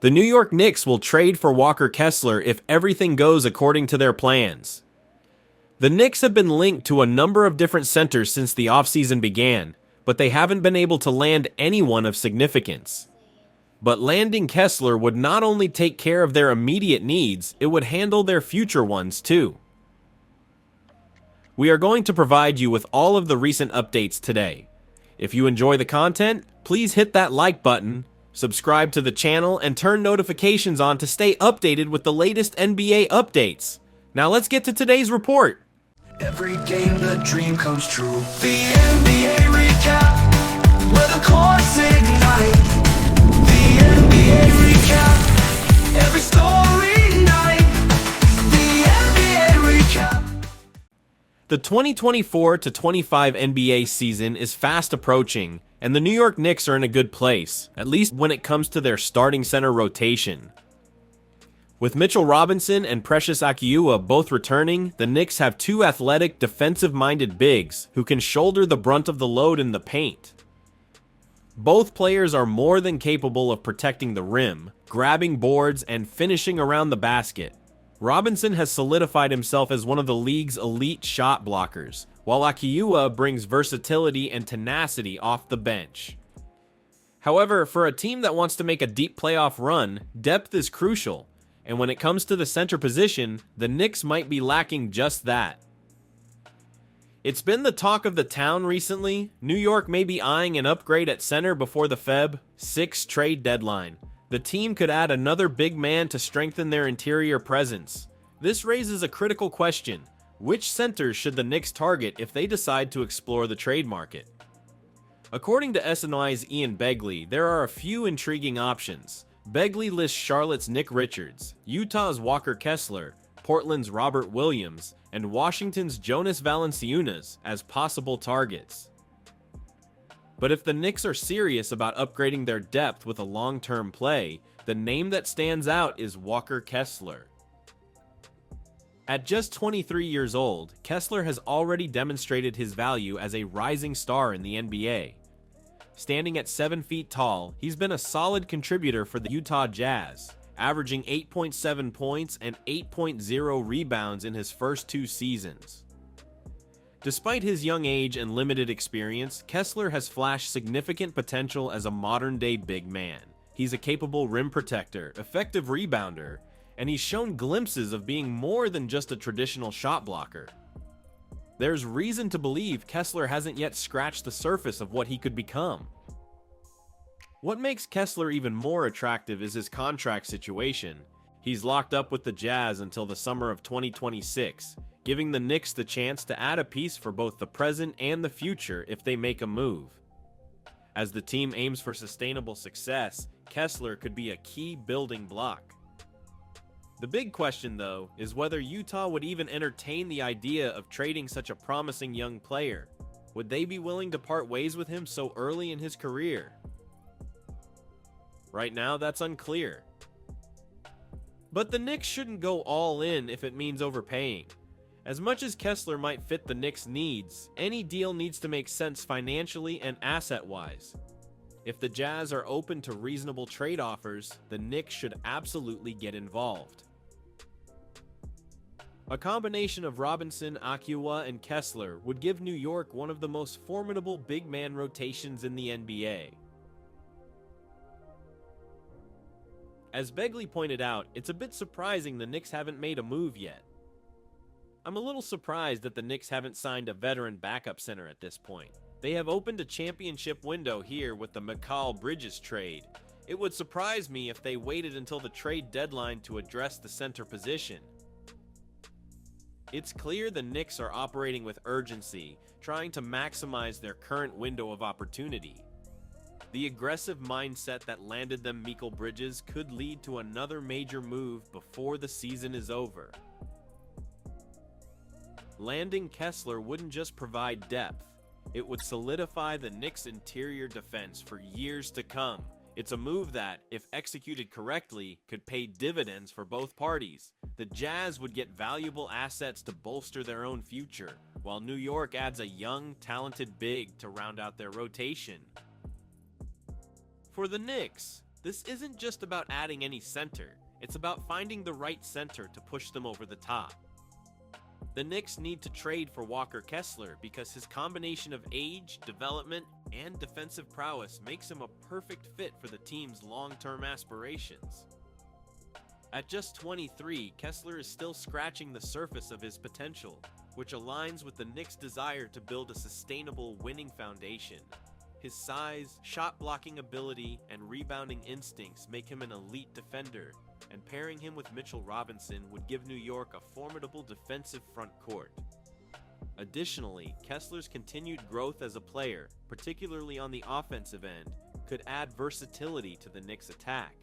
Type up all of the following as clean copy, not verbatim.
The New York Knicks will trade for Walker Kessler if everything goes according to their plans. The Knicks have been linked to a number of different centers since the offseason began, but they haven't been able to land anyone of significance. But landing Kessler would not only take care of their immediate needs, it would handle their future ones too. We are going to provide you with all of the recent updates today. If you enjoy the content, please hit that like button, subscribe to the channel, and turn notifications on to stay updated with the latest NBA updates. Now let's get to today's report. Every game the dream comes true. The NBA recap, where the chords ignite. The NBA recap, every story night. The NBA recap. The 2024-25 NBA season is fast approaching, and the New York Knicks are in a good place, at least when it comes to their starting center rotation. With Mitchell Robinson and Precious Achiuwa both returning, the Knicks have two athletic, defensive-minded bigs who can shoulder the brunt of the load in the paint. Both players are more than capable of protecting the rim, grabbing boards, and finishing around the basket. Robinson has solidified himself as one of the league's elite shot blockers, while Achiuwa brings versatility and tenacity off the bench. However, for a team that wants to make a deep playoff run, depth is crucial. And when it comes to the center position, the Knicks might be lacking just that. It's been the talk of the town recently. New York may be eyeing an upgrade at center before the Feb 6 trade deadline. The team could add another big man to strengthen their interior presence. This raises a critical question. Which centers should the Knicks target if they decide to explore the trade market? According to SNY's Ian Begley, there are a few intriguing options. Begley lists Charlotte's Nick Richards, Utah's Walker Kessler, Portland's Robert Williams, and Washington's Jonas Valanciunas as possible targets. But if the Knicks are serious about upgrading their depth with a long-term play, the name that stands out is Walker Kessler. At just 23 years old, Kessler has already demonstrated his value as a rising star in the NBA. Standing at 7 feet tall, he's been a solid contributor for the Utah Jazz, averaging 8.7 points and 8.0 rebounds in his first two seasons. Despite his young age and limited experience, Kessler has flashed significant potential as a modern-day big man. He's a capable rim protector, effective rebounder, and he's shown glimpses of being more than just a traditional shot blocker. There's reason to believe Kessler hasn't yet scratched the surface of what he could become. What makes Kessler even more attractive is his contract situation. He's locked up with the Jazz until the summer of 2026, giving the Knicks the chance to add a piece for both the present and the future if they make a move. As the team aims for sustainable success, Kessler could be a key building block. The big question, though, is whether Utah would even entertain the idea of trading such a promising young player. Would they be willing to part ways with him so early in his career? Right now, that's unclear. But the Knicks shouldn't go all in if it means overpaying. As much as Kessler might fit the Knicks' needs, any deal needs to make sense financially and asset-wise. If the Jazz are open to reasonable trade offers, the Knicks should absolutely get involved. A combination of Robinson, Achiuwa, and Kessler would give New York one of the most formidable big man rotations in the NBA. As Begley pointed out, it's a bit surprising the Knicks haven't made a move yet. I'm a little surprised that the Knicks haven't signed a veteran backup center at this point. They have opened a championship window here with the Mikal Bridges trade. It would surprise me if they waited until the trade deadline to address the center position. It's clear the Knicks are operating with urgency, trying to maximize their current window of opportunity. The aggressive mindset that landed them Mikal Bridges could lead to another major move before the season is over. Landing Kessler wouldn't just provide depth, it would solidify the Knicks' interior defense for years to come. It's a move that, if executed correctly, could pay dividends for both parties. The Jazz would get valuable assets to bolster their own future, while New York adds a young, talented big to round out their rotation. For the Knicks, This isn't just about adding any center, it's about finding the right center to push them over the top. The Knicks need to trade for Walker Kessler because his combination of age, development, and defensive prowess makes him a perfect fit for the team's long-term aspirations. At just 23, Kessler is still scratching the surface of his potential, which aligns with the Knicks' desire to build a sustainable winning foundation. His size, shot-blocking ability, and rebounding instincts make him an elite defender, and pairing him with Mitchell Robinson would give New York a formidable defensive front court. Additionally, Kessler's continued growth as a player, particularly on the offensive end, could add versatility to the Knicks' attack.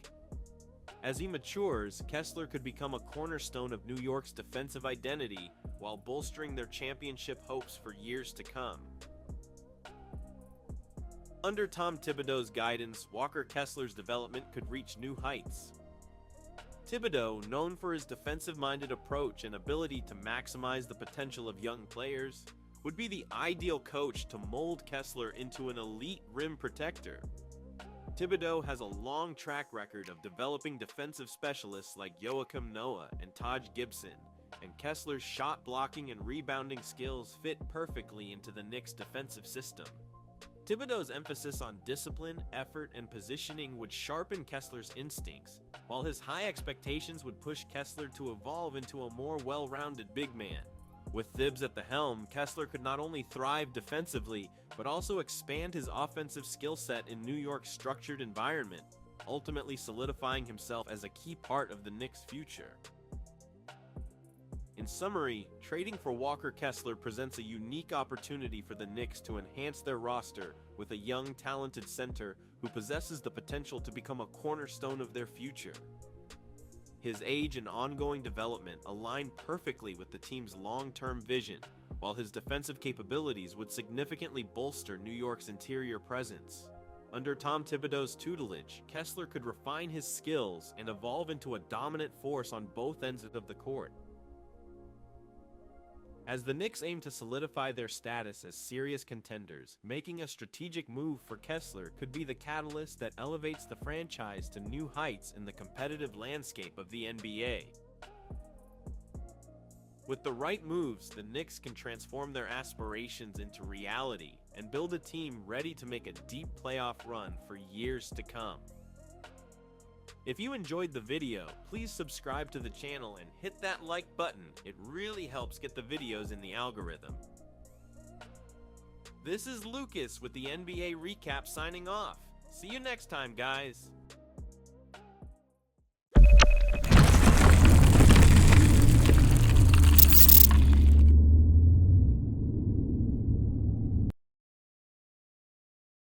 As he matures, Kessler could become a cornerstone of New York's defensive identity while bolstering their championship hopes for years to come. Under Tom Thibodeau's guidance, Walker Kessler's development could reach new heights. Thibodeau, known for his defensive-minded approach and ability to maximize the potential of young players, would be the ideal coach to mold Kessler into an elite rim protector. Thibodeau has a long track record of developing defensive specialists like Joakim Noah and Taj Gibson, and Kessler's shot blocking and rebounding skills fit perfectly into the Knicks' defensive system. Thibodeau's emphasis on discipline, effort, and positioning would sharpen Kessler's instincts, while his high expectations would push Kessler to evolve into a more well-rounded big man. With Thibs at the helm, Kessler could not only thrive defensively, but also expand his offensive skill set in New York's structured environment, ultimately solidifying himself as a key part of the Knicks' future. In summary, trading for Walker Kessler presents a unique opportunity for the Knicks to enhance their roster with a young, talented center who possesses the potential to become a cornerstone of their future. His age and ongoing development align perfectly with the team's long-term vision, while his defensive capabilities would significantly bolster New York's interior presence. Under Tom Thibodeau's tutelage, Kessler could refine his skills and evolve into a dominant force on both ends of the court. As the Knicks aim to solidify their status as serious contenders, making a strategic move for Kessler could be the catalyst that elevates the franchise to new heights in the competitive landscape of the NBA. With the right moves, the Knicks can transform their aspirations into reality and build a team ready to make a deep playoff run for years to come. If you enjoyed the video, please subscribe to the channel and hit that like button. It really helps get the videos in the algorithm. This is Lucas with the NBA Recap signing off. See you next time, guys.